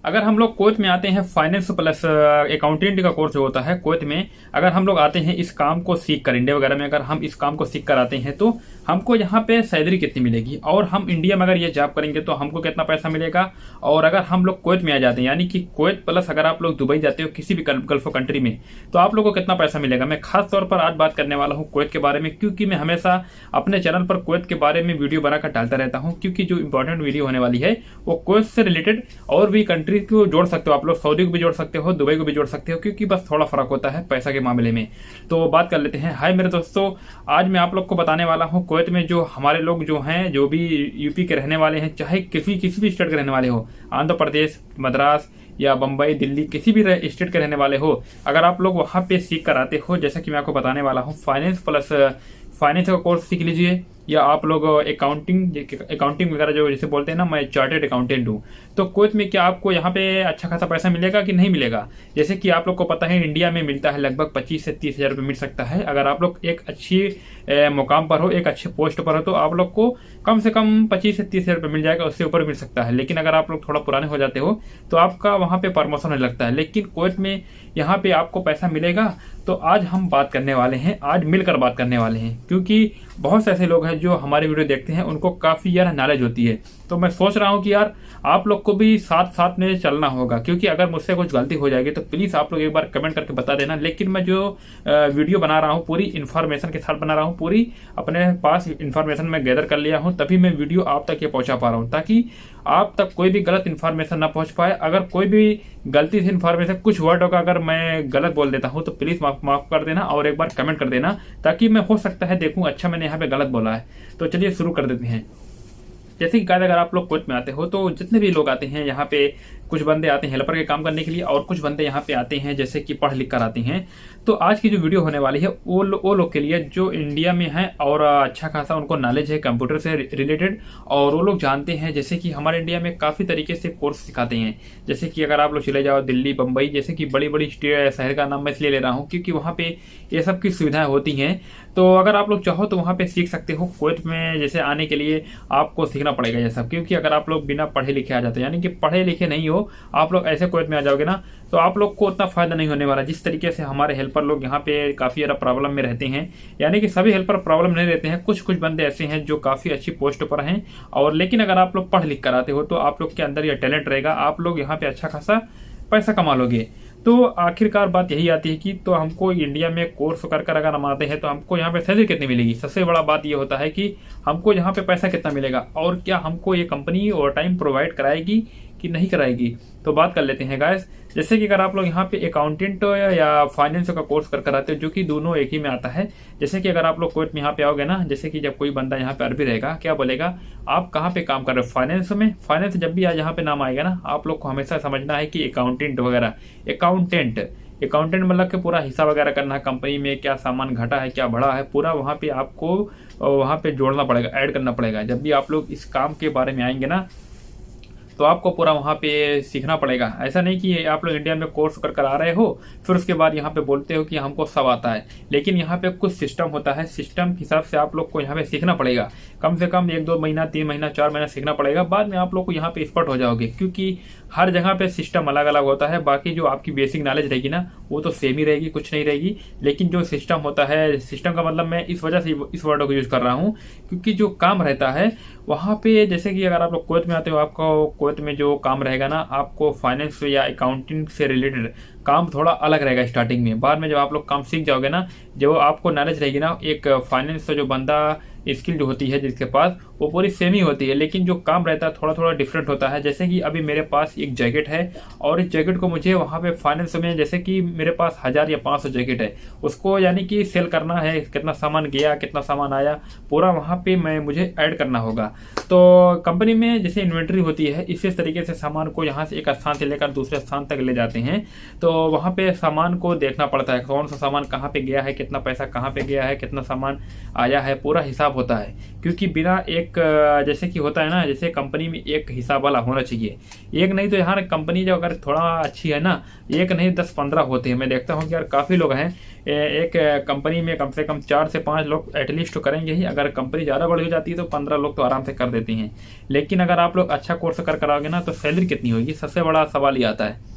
अगर हम लोग कुवैत में आते हैं, फाइनेंस प्लस अकाउंटेंट का कोर्स जो होता है कुवैत में, अगर हम लोग आते हैं इस काम को सीख कर, इंडिया वगैरह में अगर हम इस काम को सीख कर आते हैं तो हमको यहाँ पे सैलरी कितनी मिलेगी, और हम इंडिया में अगर ये जॉब करेंगे तो हमको कितना पैसा मिलेगा। और अगर हम लोग कुवैत में आ जाते हैं, यानी कि कुवैत प्लस अगर आप लोग दुबई जाते हो किसी भी गल्फ कंट्री में, तो आप लोगों को कितना पैसा मिलेगा। मैं खास तौर पर आज बात करने वाला हूँ कुवैत के बारे में, क्योंकि मैं हमेशा अपने चैनल पर कुवैत के बारे में वीडियो बनाकर डालता रहता हूँ, क्योंकि जो इंपॉर्टेंट वीडियो होने वाली है वो कुवैत से रिलेटेड और भी कंट्री को जोड़ सकते हो आप लोग, सऊदी को भी जोड़ सकते हो, दुबई को भी जोड़ सकते हो, क्योंकि बस थोड़ा फर्क होता है पैसा के मामले में। तो बात कर लेते हैं। हाय मेरे दोस्तों, आज मैं आप लोग को बताने वाला हूँ कुवैत में जो हमारे लोग जो हैं, जो भी यूपी के रहने वाले हैं, चाहे किसी भी स्टेट के रहने वाले हो, आंध्र प्रदेश, मद्रास या बम्बई, दिल्ली, किसी भी स्टेट के रहने वाले हो, अगर आप लोग वहाँ पे सीख कर आते हो, जैसा कि मैं आपको बताने वाला हूँ, फाइनेंस प्लस फाइनेंस का कोर्स सीख लीजिए, या आप लोग अकाउंटिंग वगैरह जो जैसे बोलते हैं ना, मैं चार्टेड अकाउंटेंट हूँ, तो कुवैत में क्या आपको यहाँ पे अच्छा खासा पैसा मिलेगा कि नहीं मिलेगा। जैसे कि आप लोग को पता है इंडिया में मिलता है लगभग 25 से 30 हज़ार रुपये मिल सकता है। अगर आप लोग एक अच्छी मुकाम पर हो, एक अच्छे पोस्ट पर हो, तो आप लोग को कम से कम 25 से 30 हज़ार रुपये मिल जाएगा, उससे ऊपर मिल सकता है। लेकिन अगर आप लोग थोड़ा पुराने हो जाते हो तो आपका वहाँ पे प्रमोशन होने लगता है। लेकिन कुवैत में यहाँ पे आपको पैसा मिलेगा। तो आज हम बात करने वाले हैं, आज मिलकर बात करने वाले हैं, क्योंकि बहुत से ऐसे लोग हैं जो हमारे वीडियो देखते हैं, उनको काफ़ी यार नॉलेज होती है। तो मैं सोच रहा हूँ कि यार आप लोग को भी साथ साथ में चलना होगा, क्योंकि अगर मुझसे कुछ गलती हो जाएगी तो प्लीज़ आप लोग एक बार कमेंट करके बता देना। लेकिन मैं जो वीडियो बना रहा हूँ पूरी इन्फॉर्मेशन के साथ बना रहा हूँ, पूरी अपने पास इन्फॉर्मेशन मैं गैदर कर लिया हूँ, तभी मैं वीडियो आप तक ये पहुँचा पा रहा हूँ, ताकि आप तक कोई भी गलत इन्फॉर्मेशन ना पहुँच पाए। अगर कोई भी गलती से इन्फॉर्मेशन, कुछ वर्ड होगा अगर मैं गलत बोल देता हूँ तो प्लीज़ माफ कर देना और एक बार कमेंट कर देना, ताकि मैं हो सकता है देखूँ अच्छा मैंने यहाँ पे गलत बोला है। तो चलिए शुरू कर देते हैं। जैसे कि अगर आप लोग कुवैत में आते हो तो जितने भी लोग आते हैं यहाँ पे, कुछ बंदे आते हैं हेल्पर के काम करने के लिए, और कुछ बंदे यहाँ पे आते हैं जैसे कि पढ़ लिख कर आते हैं। तो आज की जो वीडियो होने वाली है वो लोग के लिए जो इंडिया में हैं और अच्छा खासा उनको नॉलेज है कंप्यूटर से रिलेटेड, और वो लोग जानते हैं जैसे कि हमारे इंडिया में काफ़ी तरीके से कोर्स सिखाते हैं। जैसे कि अगर आप लोग चले जाओ दिल्ली, बम्बई, जैसे कि बड़ी बड़ी शहर का नाम मैं इसलिए ले रहा हूँ क्योंकि वहाँ पे ये सब की सुविधाएं होती हैं। तो अगर आप लोग चाहो तो वहाँ पे सीख सकते हो। कुवैत में जैसे आने के लिए आपको सीखना पड़ेगा ये सब, क्योंकि अगर आप लोग बिना पढ़े लिखे आ जाते हैं, यानी कि पढ़े लिखे नहीं हो, आप लोग ऐसे कुवैत में आ जाओगे ना, तो आप लोग को उतना फायदा नहीं होने वाला। जिस तरीके से हमारे हेल्पर लोग यहाँ पे काफ़ी ज़्यादा प्रॉब्लम में रहते हैं, यानी कि सभी हेल्पर प्रॉब्लम नहीं रहते हैं, कुछ कुछ बंदे ऐसे हैं जो काफ़ी अच्छी पोस्ट पर हैं। और लेकिन अगर आप लोग पढ़ लिख कर आते हो तो आप लोग के अंदर यह टैलेंट रहेगा, आप लोग यहाँ पे अच्छा खासा पैसा कमा लोगे। तो आखिरकार बात यही आती है कि तो हमको इंडिया में कोर्स कर अगर हम आते हैं तो हमको यहाँ पे सैलरी कितनी मिलेगी। सबसे बड़ा बात ये होता है कि हमको यहाँ पे पैसा कितना मिलेगा, और क्या हमको ये कंपनी ओवर टाइम प्रोवाइड कराएगी कि नहीं कराएगी। तो बात कर लेते हैं गाइस। जैसे कि अगर आप लोग यहाँ पे अकाउंटेंट या फाइनेंस का कोर्स कर आते हो, जो कि दोनों एक ही में आता है। जैसे कि अगर आप लोग कुवैत में यहाँ पे आओगे ना, जैसे कि जब कोई बंदा यहाँ पे अरबी रहेगा, क्या बोलेगा, आप कहाँ पे काम कर रहे हो, फाइनेंस में। फाइनेंस जब भी यहाँ पे नाम आएगा ना, आप लोग को हमेशा समझना है कि अकाउंटेंट वगैरह, अकाउंटेंट मतलब कि पूरा हिसाब वगैरह करना है, कंपनी में क्या सामान घटा है, क्या बढ़ा है, पूरा वहाँ पे आपको वहाँ पे जोड़ना पड़ेगा, ऐड करना पड़ेगा। जब भी आप लोग इस काम के बारे में आएंगे ना, तो आपको पूरा वहाँ पे सीखना पड़ेगा। ऐसा नहीं कि आप लोग इंडिया में कोर्स कर आ रहे हो फिर उसके बाद यहाँ पे बोलते हो कि हमको सब आता है। लेकिन यहाँ पे कुछ सिस्टम होता है, सिस्टम के हिसाब से आप लोग को यहाँ पे सीखना पड़ेगा। कम से कम 1-2 महीना, 3 महीना, 4 महीना सीखना पड़ेगा। बाद में आप लोग को यहाँ पे एक्सपर्ट हो जाओगे, क्योंकि हर जगह पे सिस्टम अलग अलग होता है। बाकी जो आपकी बेसिक नॉलेज रहेगी ना, वो तो सेम ही रहेगी, कुछ नहीं रहेगी। लेकिन जो सिस्टम होता है, सिस्टम का मतलब मैं इस वजह से इस वर्ड को यूज कर रहा हूँ क्योंकि जो काम रहता है वहाँ पे, जैसे कि अगर आप लोग कुवैत में आते हो, आपको कुवैत में जो काम रहेगा ना, आपको फाइनेंस या अकाउंटिंग से रिलेटेड काम थोड़ा अलग रहेगा स्टार्टिंग में। बाद में जब आप लोग काम सीख जाओगे ना, जब आपको नॉलेज रहेगी ना, एक फाइनेंस जो बंदा स्किल जो होती है जिसके पास, वो पूरी सेम ही होती है, लेकिन जो काम रहता है थोड़ा थोड़ा डिफरेंट होता है। जैसे कि अभी मेरे पास एक जैकेट है, और इस जैकेट को मुझे वहाँ पे फाइनेंस में, जैसे कि मेरे पास 1000 या 500 जैकेट है, उसको यानी कि सेल करना है, कितना सामान गया, कितना सामान आया, पूरा वहाँ पे मुझे ऐड करना होगा। तो कंपनी में जैसे इन्वेंट्री होती है, इसी तरीके से सामान को यहाँ से एक स्थान से लेकर दूसरे स्थान तक ले जाते हैं। तो वहाँ पे सामान को देखना पड़ता है, कौन सा सामान कहाँ पे गया है, कितना पैसा कहाँ पे गया है, कितना सामान आया है, पूरा हिसाब होता है। क्योंकि बिना एक एक जैसे कि होता है ना, जैसे कंपनी में एक हिसाब वाला होना चाहिए, एक नहीं तो यहाँ कंपनी जो अगर थोड़ा अच्छी है ना, एक नहीं 10-15 होते हैं। मैं देखता हूँ कि यार काफ़ी लोग हैं, एक कंपनी में कम से कम 4 से 5 लोग एटलीस्ट तो करेंगे ही। अगर कंपनी ज़्यादा बड़ी हो जाती है तो 15 लोग तो आराम से कर देती हैं। लेकिन अगर आप लोग अच्छा कोर्स कर कराओगे ना तो सैलरी कितनी होगी, सबसे बड़ा सवाल ये आता है।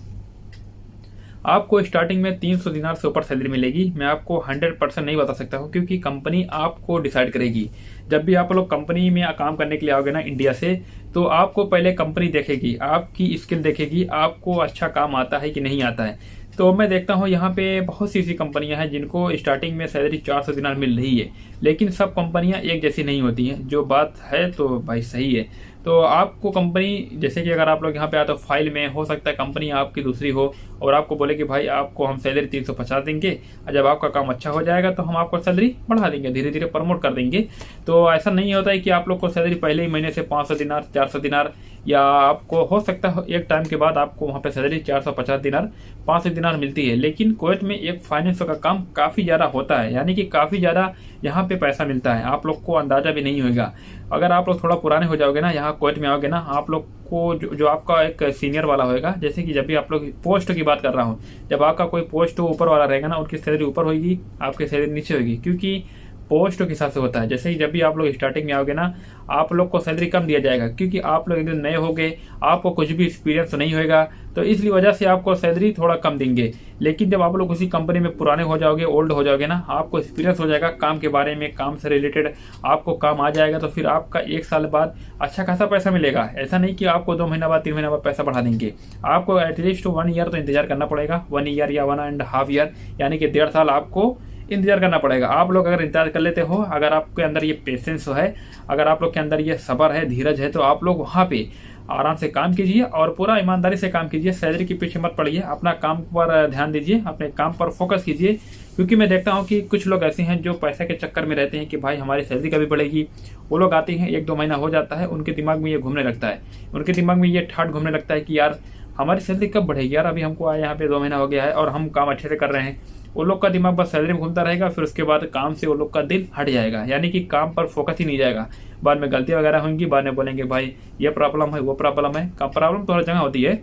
आपको स्टार्टिंग में 300 दिनार से ऊपर सैलरी मिलेगी। मैं आपको 100% नहीं बता सकता हूँ, क्योंकि कंपनी आपको डिसाइड करेगी। जब भी आप लोग कंपनी में काम करने के लिए आओगे ना इंडिया से, तो आपको पहले कंपनी देखेगी, आपकी स्किल देखेगी, आपको अच्छा काम आता है कि नहीं आता है। तो मैं देखता हूँ यहाँ पे बहुत सी ऐसी कंपनियां हैं जिनको स्टार्टिंग में सैलरी 400 दिनार मिल रही है, लेकिन सब कंपनियां एक जैसी नहीं होती हैं। जो बात है तो भाई सही है। तो आपको कंपनी, जैसे कि अगर आप लोग यहाँ पे आए तो फाइल में हो सकता है कंपनी आपकी दूसरी हो और आपको बोले कि भाई आपको हम सैलरी 350 देंगे, और जब आपका काम अच्छा हो जाएगा तो हम आपको सैलरी बढ़ा देंगे, धीरे धीरे प्रमोट कर देंगे। तो ऐसा नहीं होता है कि आप लोग को सैलरी पहले ही महीने से 500 दिनार 400 दिनार, या आपको हो सकता है एक टाइम के बाद आपको वहाँ पे सैलरी 450 दिनार 500 दिनार मिलती है। लेकिन कुवैत में एक फाइनेंस का काम काफ़ी ज़्यादा होता है, यानी कि काफ़ी ज़्यादा यहाँ पे पैसा मिलता है, आप लोग को अंदाज़ा भी नहीं होगा। अगर आप लोग थोड़ा पुराने हो जाओगे ना, यहाँ कुवैत में आओगे ना, आप लोग को जो आपका एक सीनियर वाला होएगा, जैसे कि जब भी आप लोग पोस्ट की बात कर रहा हूँ, जब आपका कोई पोस्ट ऊपर वाला रहेगा ना, उनकी सैलरी ऊपर होगी, आपकी सैलरी नीचे होगी, क्योंकि पोस्ट के हिसाब से होता है। जैसे ही जब भी आप लोग स्टार्टिंग में आओगे ना, आप लोग को सैलरी कम दिया जाएगा, क्योंकि आप लोग एकदम नए होगे, आपको कुछ भी एक्सपीरियंस नहीं होगा, तो इसलिए वजह से आपको सैलरी थोड़ा कम देंगे। लेकिन जब आप लोग उसी कंपनी में पुराने हो जाओगे, ओल्ड हो जाओगे ना, आपको एक्सपीरियंस हो जाएगा काम के बारे में, काम से रिलेटेड आपको काम आ जाएगा, तो फिर आपका 1 साल बाद अच्छा खासा पैसा मिलेगा। ऐसा नहीं कि आपको 2 महीना बाद 3 महीना बाद पैसा बढ़ा देंगे। आपको एटलीस्ट 1 ईयर तो इंतजार करना पड़ेगा, 1 ईयर या 1.5 ईयर, यानी कि 1.5 साल आपको इंतजार करना पड़ेगा। आप लोग अगर इंतजार कर लेते हो, अगर आपके अंदर ये पेशेंस है, अगर आप लोग के अंदर ये सब्र है, धीरज है, तो आप लोग वहाँ पे आराम से काम कीजिए और पूरा ईमानदारी से काम कीजिए। सैलरी के पीछे मत पड़िए, अपना काम पर ध्यान दीजिए, अपने काम पर फोकस कीजिए। क्योंकि मैं देखता हूँ कि कुछ लोग ऐसे हैं जो पैसे के चक्कर में रहते हैं कि भाई हमारी सैलरी कभी बढ़ेगी। वो लोग आते हैं, 1-2 महीना हो जाता है, उनके दिमाग में ये घूमने लगता है, उनके दिमाग में ये ठाट घूमने लगता है कि यार हमारी सैलरी कब बढ़ेगी, यार अभी हमको आए यहाँ पे 2 महीना हो गया है और हम काम अच्छे से कर रहे हैं। वो लोग का दिमाग बस सैलरी में घूमता रहेगा, फिर उसके बाद काम से वो लोग का दिल हट जाएगा, यानी कि काम पर फोकस ही नहीं जाएगा। बाद में गलतियां वगैरह होंगी, बाद में बोलेंगे भाई ये प्रॉब्लम है, वो प्रॉब्लम है। प्रॉब्लम तो हर जगह होती है,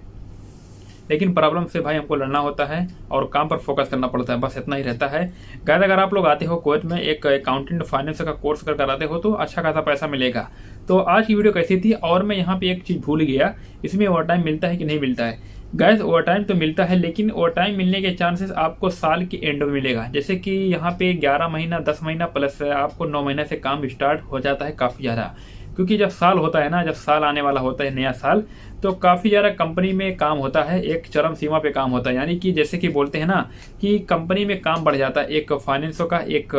लेकिन प्रॉब्लम से भाई हमको लड़ना होता है और काम पर फोकस करना पड़ता है, बस इतना ही रहता है। गाइस, अगर आप लोग आते हो कुवैत में एक अकाउंटेंट फाइनेंस का कोर्स कर कराते हो तो अच्छा खासा पैसा मिलेगा। तो आज की वीडियो कैसी थी, और मैं यहाँ पे एक चीज़ भूल गया, इसमें ओवर टाइम मिलता है कि नहीं मिलता है। गाइस, ओवर टाइम तो मिलता है, लेकिन ओवर टाइम मिलने के चांसेस आपको साल के एंड में मिलेगा। जैसे कि यहाँ पे 11 महीना 10 महीना प्लस आपको 9 महीने से काम स्टार्ट हो जाता है काफ़ी ज़्यादा। क्योंकि जब साल होता है ना, जब साल आने वाला होता है नया साल, तो काफ़ी ज़्यादा कंपनी में काम होता है, एक चरम सीमा पे काम होता है। यानी कि जैसे कि बोलते हैं ना कि कंपनी में काम बढ़ जाता है, एक फाइनेंस का, एक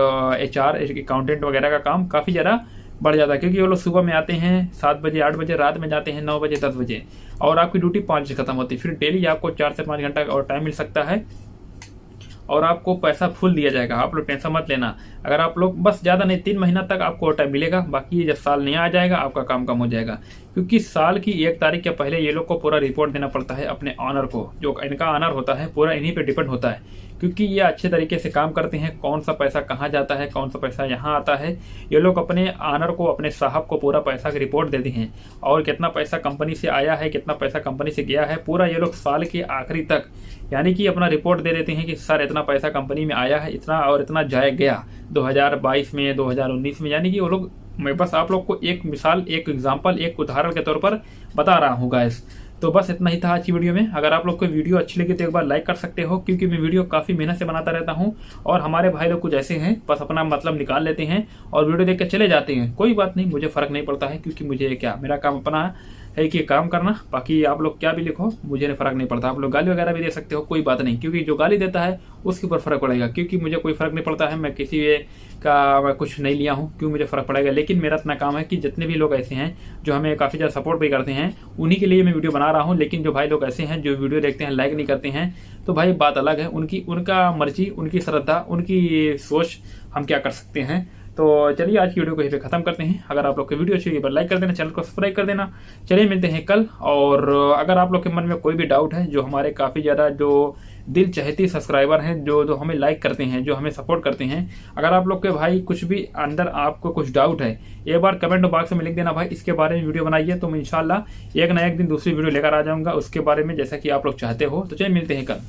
HR, एक अकाउंटेंट वगैरह का काम काफ़ी ज़्यादा बढ़ जाता है। क्योंकि वो लोग सुबह में आते हैं 7 बजे 8 बजे, रात में जाते हैं 9 बजे 10 बजे, और आपकी ड्यूटी 5 बजे खत्म होती है। फिर डेली आपको 4 से 5 घंटा और टाइम मिल सकता है और आपको पैसा फुल दिया जाएगा। आप लोग टेंशन मत लेना, अगर आप लोग बस ज़्यादा नहीं 3 महीना तक आपको टाइम मिलेगा, बाकी जब साल नया आ जाएगा आपका काम कम हो जाएगा। क्योंकि साल की 1 तारीख के पहले ये लोग को पूरा रिपोर्ट देना पड़ता है अपने ऑनर को, जो इनका ऑनर होता है पूरा इन्हीं पे डिपेंड होता है। क्योंकि ये अच्छे तरीके से काम करते हैं, कौन सा पैसा कहाँ जाता है, कौन सा पैसा यहाँ आता है, ये लोग अपने ऑनर को, अपने साहब को पूरा पैसा की रिपोर्ट देते हैं, और कितना पैसा कंपनी से आया है, कितना पैसा कंपनी से गया है, पूरा ये लोग साल के आखिरी तक यानी कि अपना रिपोर्ट दे देते हैं कि सर इतना पैसा कंपनी में आया है, इतना और इतना जाए गया 2022 में 2019 में। यानी कि वो लोग, मैं बस आप लोग को एक मिसाल, एक एग्जांपल, एक उदाहरण के तौर पर बता रहा हूँ गाइस। तो बस इतना ही था आज की वीडियो में। अगर आप लोग को वीडियो अच्छी लगी तो एक बार लाइक कर सकते हो, क्योंकि मैं वीडियो काफ़ी मेहनत से बनाता रहता हूँ, और हमारे भाई लोग कुछ ऐसे हैं बस अपना मतलब निकाल लेते हैं और वीडियो देख कर चले जाते हैं। कोई बात नहीं, मुझे फ़र्क नहीं पड़ता है, क्योंकि मुझे क्या, मेरा काम अपना है कि काम करना। बाकी आप लोग क्या भी लिखो मुझे फ़र्क नहीं पड़ता, आप लोग गाली वगैरह भी दे सकते हो, कोई बात नहीं, क्योंकि जो गाली देता है उसके ऊपर फ़र्क पड़ेगा। क्योंकि मुझे कोई फ़र्क नहीं पड़ता है, मैं किसी का मैं कुछ नहीं लिया हूँ, क्यों मुझे फ़र्क पड़ेगा। लेकिन मेरा इतना काम है कि जितने भी लोग ऐसे हैं जो हमें काफ़ी ज़्यादा सपोर्ट भी करते हैं, उन्हीं के लिए मैं वीडियो बना रहा हूँ। लेकिन जो भाई लोग ऐसे हैं जो वीडियो देखते हैं लाइक नहीं करते हैं, तो भाई बात अलग है, उनका मर्जी, उनकी श्रद्धा, उनकी सोच, हम क्या कर सकते हैं। तो चलिए आज की वीडियो को यहीं पे खत्म करते हैं। अगर आप लोग की वीडियो अच्छी लगी तो लाइक कर देना, चैनल को सब्सक्राइब कर देना। चलिए मिलते हैं कल। और अगर आप लोग के मन में कोई भी डाउट है, जो हमारे काफ़ी ज़्यादा जो दिल चहेती सब्सक्राइबर हैं, जो हमें लाइक करते हैं, जो हमें सपोर्ट करते हैं। अगर आप लोग के भाई कुछ भी अंदर आपको कुछ डाउट है, एक बार कमेंट बॉक्स में लिख देना भाई, इसके बारे में वीडियो बनाइए, तो मैं इंशाल्लाह एक ना एक दिन दूसरी वीडियो लेकर आ जाऊंगा उसके बारे में, जैसा कि आप लोग चाहते हो। तो चलिए मिलते हैं कल।